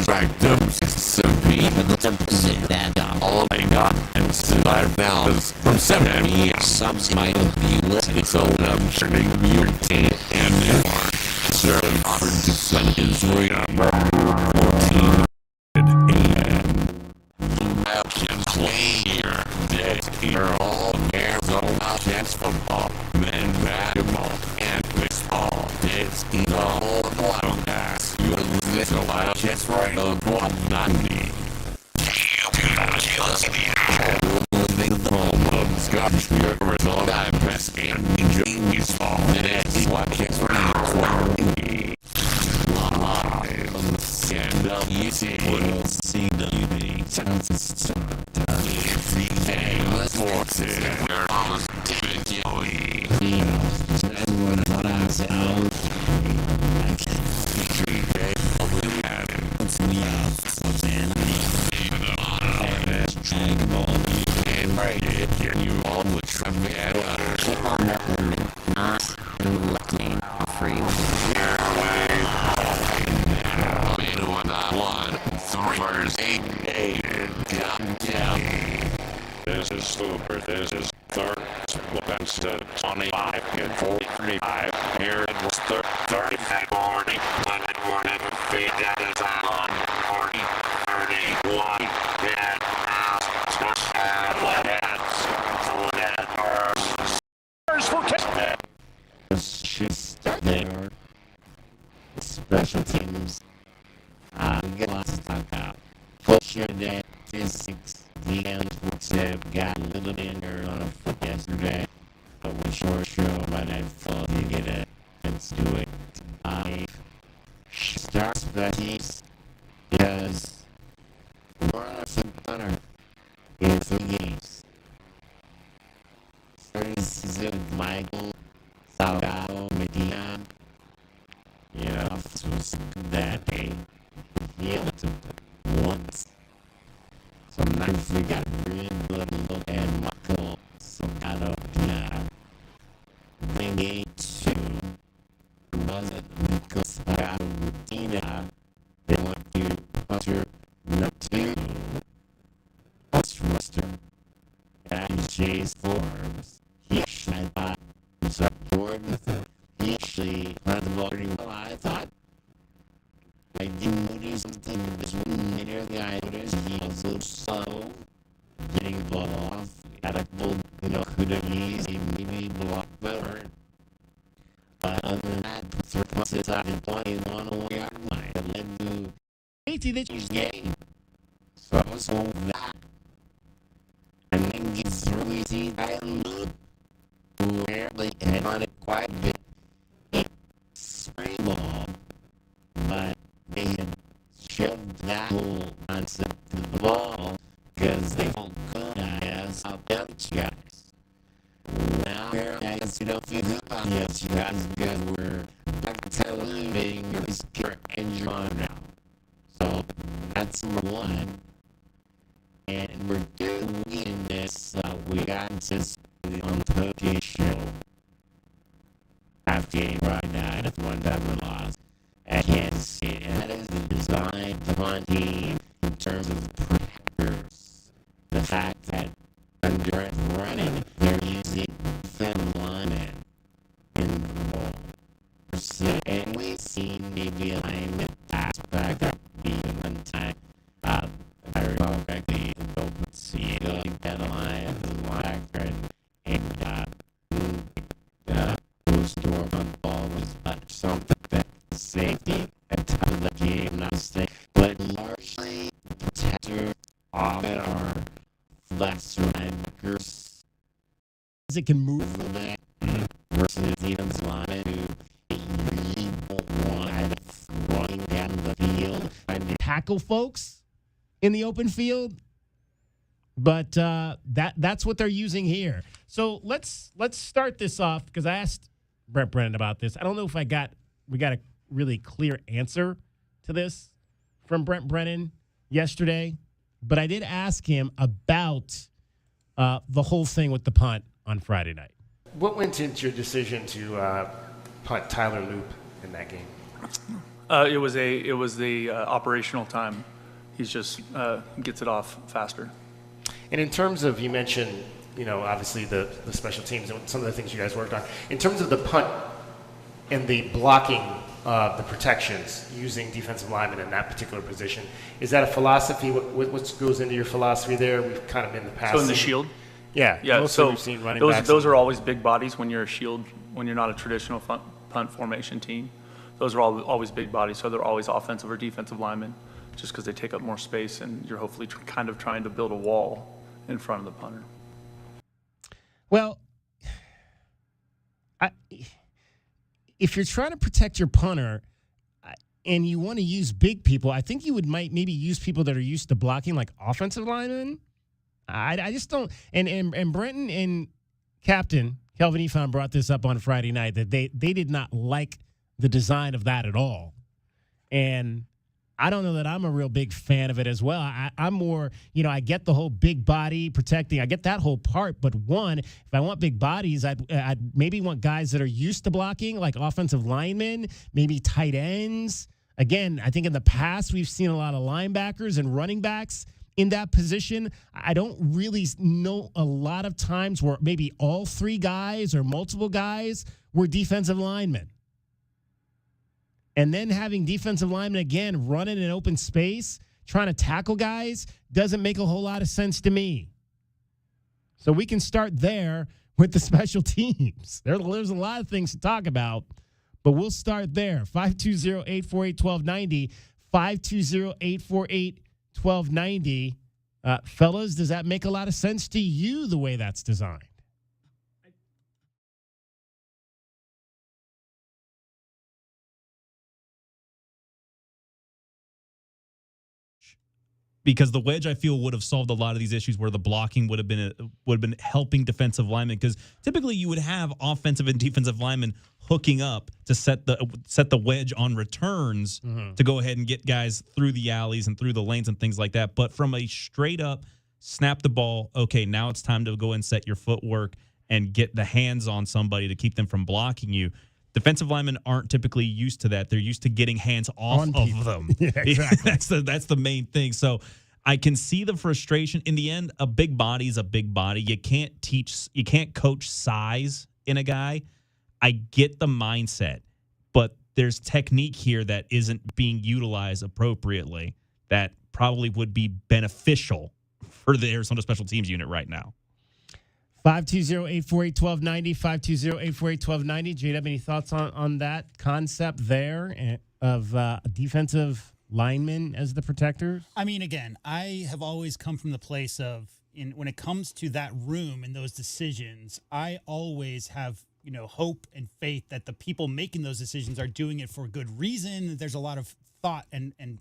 victims Mississippi and the deposit that all they got and $5 from 7 years. Some might be listening, so I'm turning your tape and serve offered to send Israel 14 a.m. I can play here. Here all Arizona Jets football, men basketball, and baseball. It's in the whole podcast. You listen to Wild Jets Radio 190. The home of Scottish Arizona Best and Jamie's Fall. And it's Wild Jets Radio 190. Live on the CWC. We're almost David Joey. Everyone thought I was out. I can't feature Dave. What's me off? Something. And right it, you all would try me out. Keep on that not electing free. This is Super. This is third. Instead of 25 and 45. Here it was 35 morning. Planet morning. Feed that is on 40, 31. And out. Smash that. First for kiss. She's there. Special teams. Get lots to talk about. Push your day. Physics. DMs WhatsApp got a little bit there on a foot yesterday. But we short show, but I thought you get it. Let's do it. Starts Betty's because we're on a foot punter in 3 games. Starting the season with Michael Salgado Medina. Yeah, this was that day. He only took once. So now we got a really good look at Michael Salgado Medina. Then game 2 wasn't Michael Salgado Medina. They went to punter number 2. Post roster. And Chase Forbes. He actually thought was up Jordan. He actually had the ball pretty well. I thought I didn't notice something. This one later, the guy noticed he was a little slow getting the ball off. Had a couple, could have used a maybe block better. But other than that, three punts inside the 21 yard line. It led to safety that changed the game. So I was home with that. And then gets through easy by Luke, who apparently had on it quite a bit. A spray ball, but they had shoved that whole concept to the ball because they felt good, I guess, out there with you guys. Now, I guess you don't feel good about you guys because we're back to living your secure injury on now. So that's number 1. And we're doing this, we got this on the Tokyo show. After game right now, that's one time we lost at Kansas City. And that is the design of the punt team in terms of protectors. The fact that under Brent Brennan, they're using defensive linemen in the ball. And we've seen maybe a lineman pass back up even one time. I recall correctly, let's see, going down the line, the linebacker, and whose door on the ball was about something that safety at the top of the game, not mistake, but largely the protector often are flex linebackers. It can move a bit versus the defensive lineman who really don't want running down the field and to tackle folks in the open field, but that's what they're using here. So let's start this off because I asked Brent Brennan about this. I don't know if we got a really clear answer to this from Brent Brennan yesterday, but I did ask him about the whole thing with the punt on Friday night. What went into your decision to punt Tyler Loop in that game? It was the operational time. He's just gets it off faster. And in terms of, you mentioned, obviously the special teams and some of the things you guys worked on. In terms of the punt and the blocking, the protections, using defensive linemen in that particular position, is that a philosophy? What goes into your philosophy there? We've kind of in the past. So in the shield? Yeah. So we've seen running backs. Those are always big bodies when you're a shield, when you're not a traditional punt formation team. Those are always big bodies, so they're always offensive or defensive linemen, just because they take up more space, and you're hopefully kind of trying to build a wall in front of the punter. Well, if you're trying to protect your punter and you want to use big people, I think you might maybe use people that are used to blocking, like offensive linemen. I just don't. And Brenton and Captain Kelvin Efon brought this up on Friday night, that they did not like the design of that at all. And I don't know that I'm a real big fan of it as well. I'm more, I get the whole big body protecting. I get that whole part. But one, if I want big bodies, I'd maybe want guys that are used to blocking, like offensive linemen, maybe tight ends. Again, I think in the past we've seen a lot of linebackers and running backs in that position. I don't really know a lot of times where maybe all three guys or multiple guys were defensive linemen. And then having defensive linemen, again, running in open space, trying to tackle guys, doesn't make a whole lot of sense to me. So we can start there with the special teams. There's a lot of things to talk about, but we'll start there. 520-848-1290, 520-848-1290. Fellas, does that make a lot of sense to you, the way that's designed? Because the wedge, I feel, would have solved a lot of these issues where the blocking would have been helping defensive linemen. Because typically you would have offensive and defensive linemen hooking up to set the wedge on returns to go ahead and get guys through the alleys and through the lanes and things like that. But from a straight up snap the ball, okay, now it's time to go and set your footwork and get the hands on somebody to keep them from blocking you. Defensive linemen aren't typically used to that. They're used to getting hands off of them. Yeah, exactly. That's the main thing. So I can see the frustration. In the end, a big body is a big body. You can't coach size in a guy. I get the mindset, but there's technique here that isn't being utilized appropriately that probably would be beneficial for the Arizona Special Teams unit right now. 520-848-1290, 520-848-1290. Do you have any thoughts on that concept there of defensive linemen as the protectors? I mean, again, I have always come from the place of, when it comes to that room and those decisions, I always have, hope and faith that the people making those decisions are doing it for good reason. There's a lot of thought and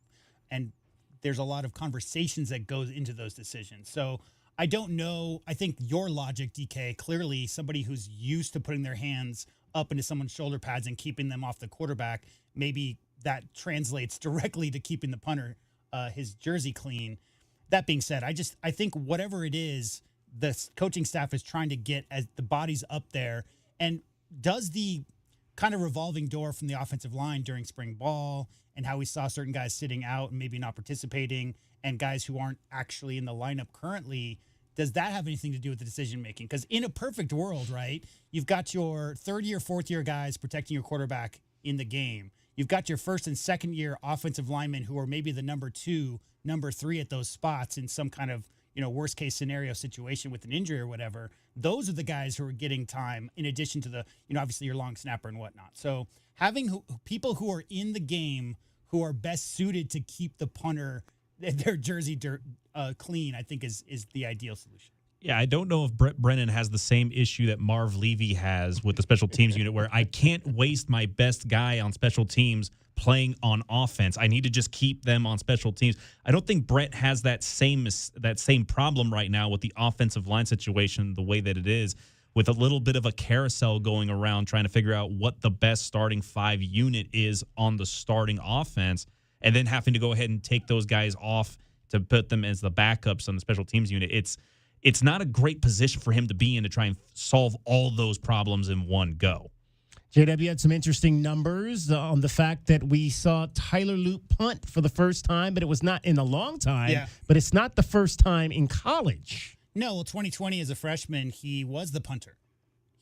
there's a lot of conversations that goes into those decisions. So I don't know. I think your logic, DK, clearly somebody who's used to putting their hands up into someone's shoulder pads and keeping them off the quarterback, maybe that translates directly to keeping the punter, his jersey clean. That being said, I think whatever it is, the coaching staff is trying to get as the bodies up there, and does the kind of revolving door from the offensive line during spring ball and how we saw certain guys sitting out and maybe not participating and guys who aren't actually in the lineup currently, does that have anything to do with the decision making? Because in a perfect world, right, you've got your third-year, fourth-year guys protecting your quarterback in the game. You've got your first and second-year offensive linemen who are maybe the number 2, number 3 at those spots in some kind of worst-case scenario situation with an injury or whatever. Those are the guys who are getting time in addition to the, obviously your long snapper and whatnot. So having people who are in the game who are best suited to keep the punter, their jersey clean, I think is the ideal solution. Yeah, I don't know if Brent Brennan has the same issue that Marv Levy has with the special teams unit, where I can't waste my best guy on special teams playing on offense. I need to just keep them on special teams. I don't think Brent has that same problem right now with the offensive line situation the way that it is, with a little bit of a carousel going around trying to figure out what the best starting 5 unit is on the starting offense, and then having to go ahead and take those guys off to put them as the backups on the special teams unit. It's not a great position for him to be in to try and solve all those problems in one go. JW had some interesting numbers on the fact that we saw Tyler Loop punt for the first time, but it was not in a long time. Yeah. But it's not the first time in college. No, well, 2020 as a freshman, he was the punter.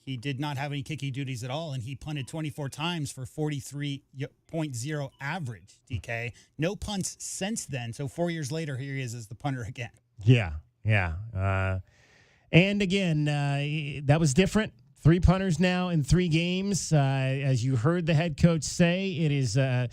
He did not have any kicking duties at all, and he punted 24 times for 43.0 average, DK. No punts since then, so 4 years later, here he is as the punter again. Yeah. And again, that was different. 3 punters now in 3 games. As you heard the head coach say, it is a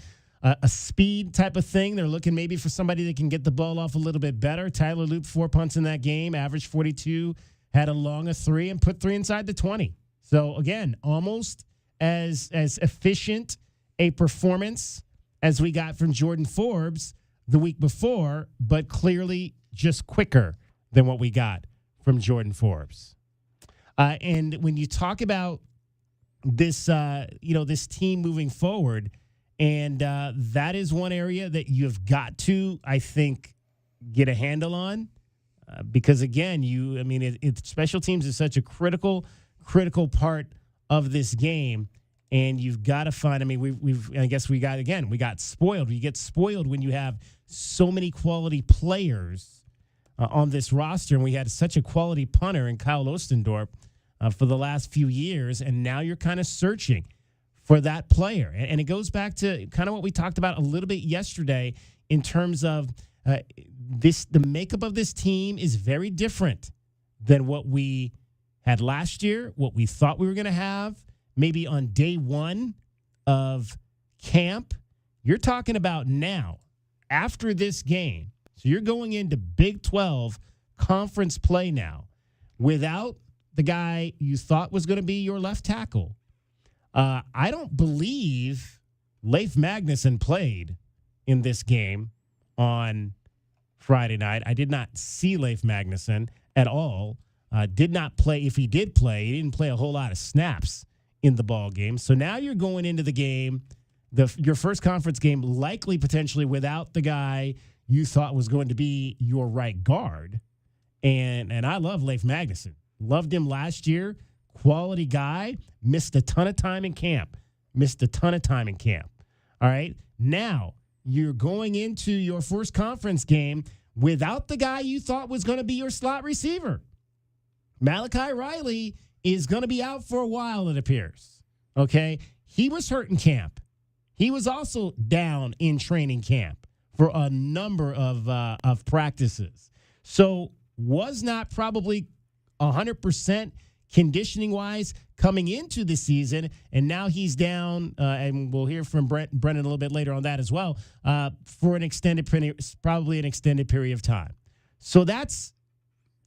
speed type of thing. They're looking maybe for somebody that can get the ball off a little bit better. Tyler Loop, 4 punts in that game, averaged 42, had a long of 3, and put 3 inside the 20. So, again, almost as efficient a performance as we got from Jordan Forbes the week before, but clearly just quicker than what we got from Jordan Forbes. And when you talk about this, this team moving forward, and that is one area that you've got to, I think, get a handle on, because again, special teams is such a critical part of this game, and you've got to find. We got spoiled. You get spoiled when you have so many quality players on this roster, and we had such a quality punter in Kyle Ostendorp for the last few years, and now you're kind of searching for that player. And it goes back to kind of what we talked about a little bit yesterday in terms of the makeup of this team is very different than what we had last year, what we thought we were going to have, maybe on day 1 of camp. You're talking about now, after this game. So you're going into Big 12 conference play now without the guy you thought was going to be your left tackle. I don't believe Leif Magnuson played in this game on Friday night. I did not see Leif Magnuson at all. Did not play. If he did play, he didn't play a whole lot of snaps in the ball game. So now you're going into the game, your first conference game, likely potentially without the guy you thought was going to be your right guard. And I love Leif Magnuson. Loved him last year. Quality guy. Missed a ton of time in camp. All right. Now you're going into your first conference game without the guy you thought was going to be your slot receiver. Malachi Riley is going to be out for a while, it appears. Okay. He was hurt in camp. He was also down in training camp for a number of practices. So was not probably 100% conditioning-wise coming into the season, and now he's down, and we'll hear from Brent Brennan a little bit later on that as well, for an extended period, probably an extended period of time. So that's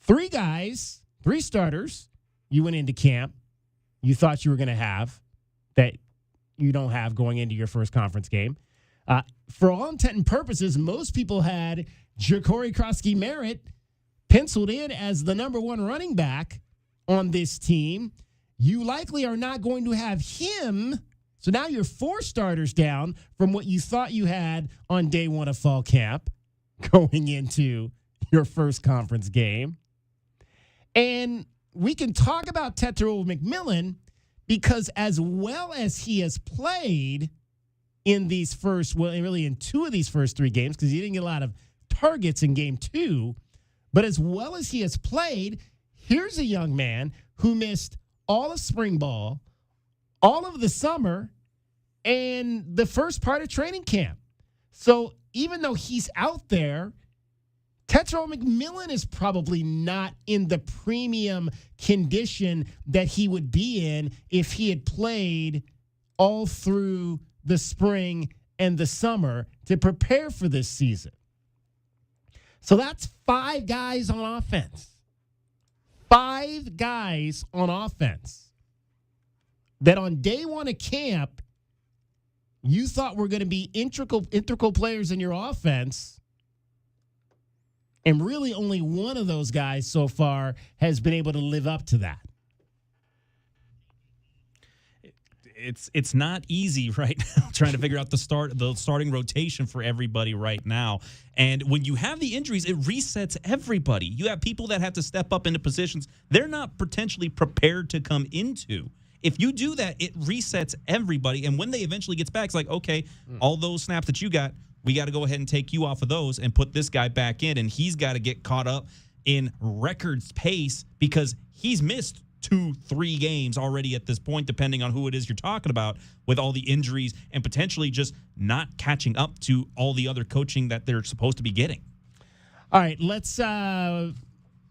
3 guys, 3 starters you went into camp you thought you were going to have that you don't have going into your first conference game. For all intent and purposes, most people had Ja'Cory Krosky-Merritt penciled in as the number 1 running back on this team. You likely are not going to have him. So now you're 4 starters down from what you thought you had on day 1 of fall camp going into your first conference game. And we can talk about Tetairoa McMillan because as well as he has played in these really in 2 of these first 3 games, because he didn't get a lot of targets in game 2, but as well as he has played, here's a young man who missed all of spring ball, all of the summer, and the first part of training camp. So even though he's out there, Tetairoa McMillan is probably not in the premium condition that he would be in if he had played all through the spring and the summer to prepare for this season. So that's 5 guys on offense. 5 guys on offense that on day 1 of camp you thought were going to be integral players in your offense, and really only one of those guys so far has been able to live up to that. It's not easy right now trying to figure out the starting rotation for everybody right now. And when you have the injuries, it resets everybody. You have people that have to step up into positions they're not potentially prepared to come into. If you do that, it resets everybody. And when they eventually gets back, it's like, okay, all those snaps that you got, we got to go ahead and take you off of those and put this guy back in. And he's got to get caught up in record pace because he's missed 2-3 games already at this point, depending on who it is you're talking about, with all the injuries and potentially just not catching up to all the other coaching that they're supposed to be getting. All right, let's Miller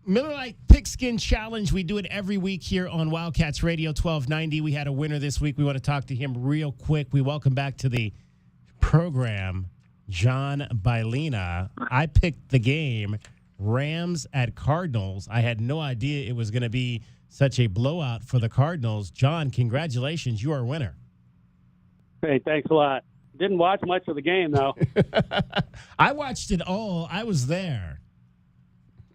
Lite Pigskin Challenge. We do it every week here on Wildcats Radio 1290. We had a winner this week. We want to talk to him real quick. We welcome back to the program John Bailina. I picked the game Rams at Cardinals. I had no idea it was going to be such a blowout for the Cardinals. John, congratulations. You are a winner. Hey, thanks a lot. Didn't watch much of the game, though. I watched it all. I was there.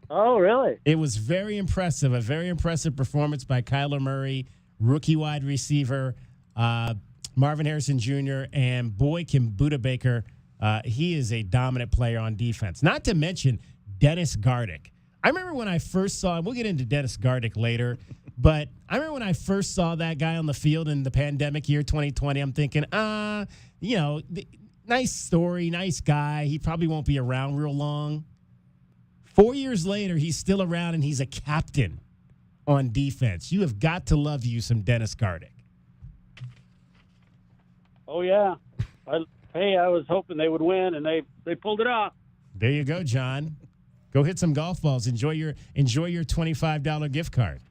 Oh, really? It was very impressive. A very impressive performance by Kyler Murray, rookie wide receiver, Marvin Harrison Jr., and boy, can Buda Baker. He is a dominant player on defense. Not to mention Dennis Gardick. I remember when I first saw him, we'll get into Dennis Gardick later, but I remember when I first saw that guy on the field in the pandemic year 2020, I'm thinking, nice story, nice guy. He probably won't be around real long. 4 years later, he's still around, and he's a captain on defense. You have got to love you some Dennis Gardick. Oh, yeah. I was hoping they would win, and they pulled it off. There you go, John. Go hit some golf balls. Enjoy your $25 gift card.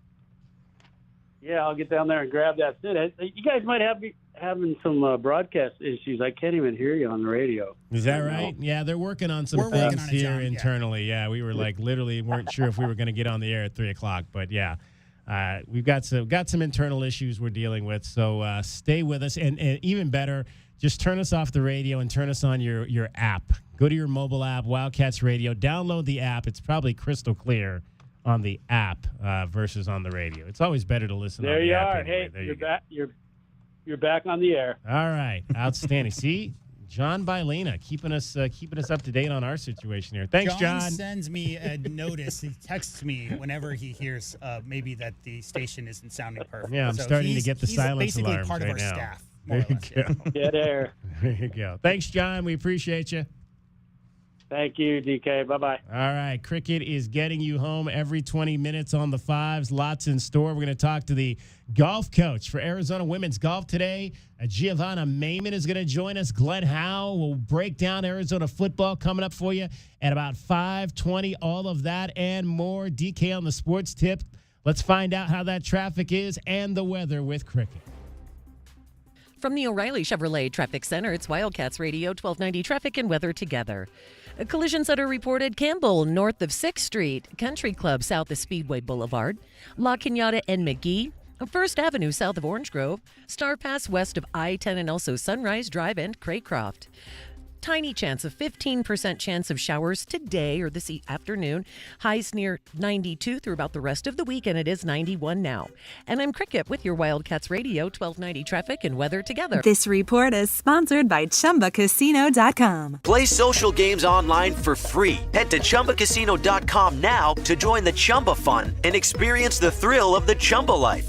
Yeah, I'll get down there and grab that. You guys might be having some broadcast issues. I can't even hear you on the radio. Is that right? Yeah, they're working on some things here internally. Yeah, we were literally weren't sure if we were going to get on the air at 3:00. But yeah, we've got some internal issues we're dealing with. So stay with us, and even better, just turn us off the radio and turn us on your app. Go to your mobile app, Wildcats Radio. Download the app. It's probably crystal clear on the app versus on the radio. It's always better to listen on the app. There you are. Hey, you're back. You're back on the air. All right. Outstanding. See, John Bailina keeping us up to date on our situation here. Thanks, John. John sends me a notice. He texts me whenever he hears maybe that the station isn't sounding perfect. Yeah, I'm starting to get the silence basically alarms part right of our now. staff. There you go. Get there. There you go. Thanks, John. We appreciate you. Thank you, DK. Bye-bye. All right. Cricket is getting you home every 20 minutes on the fives. Lots in store. We're going to talk to the golf coach for Arizona women's golf today. Giovanna Mayman is going to join us. Glenn Howe will break down Arizona football coming up for you at about 5:20. All of that and more. DK on the sports tip. Let's find out how that traffic is and the weather with cricket. From the O'Reilly Chevrolet Traffic Center, it's Wildcats Radio 1290 traffic and weather together. A collision center reported Campbell north of 6th Street, Country Club south of Speedway Boulevard, La Cañada and McGee, First Avenue south of Orange Grove, Star Pass west of I-10 and also Sunrise Drive and Craycroft. Tiny chance of 15% chance of showers today or this afternoon. Highs near 92 through about the rest of the week, and it is 91 now. And I'm Cricket with your Wildcats Radio 1290 traffic and weather together. This report is sponsored by ChumbaCasino.com. Play social games online for free. Head to ChumbaCasino.com now to join the Chumba fun and experience the thrill of the Chumba life.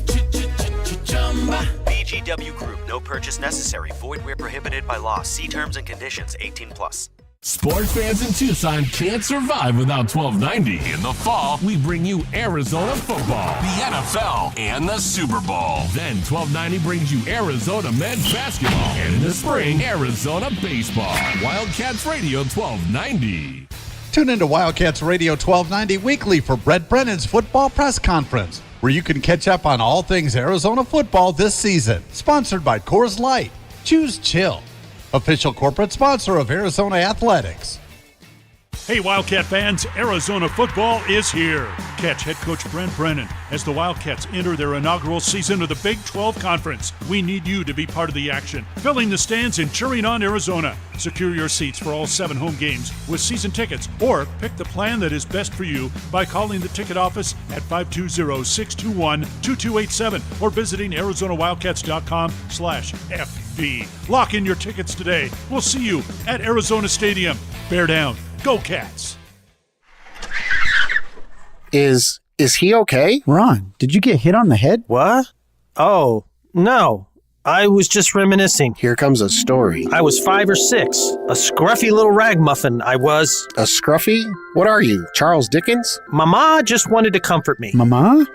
VGW Group. No purchase necessary. Void where prohibited by law. See terms and conditions. 18+. Sports fans in Tucson can't survive without 1290. In the fall, we bring you Arizona football, the NFL, and the Super Bowl. Then 1290 brings you Arizona men's basketball. And in the spring, Arizona baseball. Wildcats Radio 1290. Tune into Wildcats Radio 1290 weekly for Brent Brennan's football press conference, where you can catch up on all things Arizona football this season. Sponsored by Coors Light. Choose chill. Official corporate sponsor of Arizona Athletics. Hey, Wildcat fans, Arizona football is here. Catch head coach Brent Brennan as the Wildcats enter their inaugural season of the Big 12 Conference. We need you to be part of the action, filling the stands and cheering on Arizona. Secure your seats for all 7 home games with season tickets, or pick the plan that is best for you by calling the ticket office at 520-621-2287 or visiting ArizonaWildcats.com/FB. Lock in your tickets today. We'll see you at Arizona Stadium. Bear down. Go Cats! Is he okay? Ron, did you get hit on the head? What? Oh, No, I was just reminiscing. Here comes a story. I was 5 or 6. A scruffy little ragamuffin I was. A scruffy? What are you, Charles Dickens? Mama just wanted to comfort me. Mama?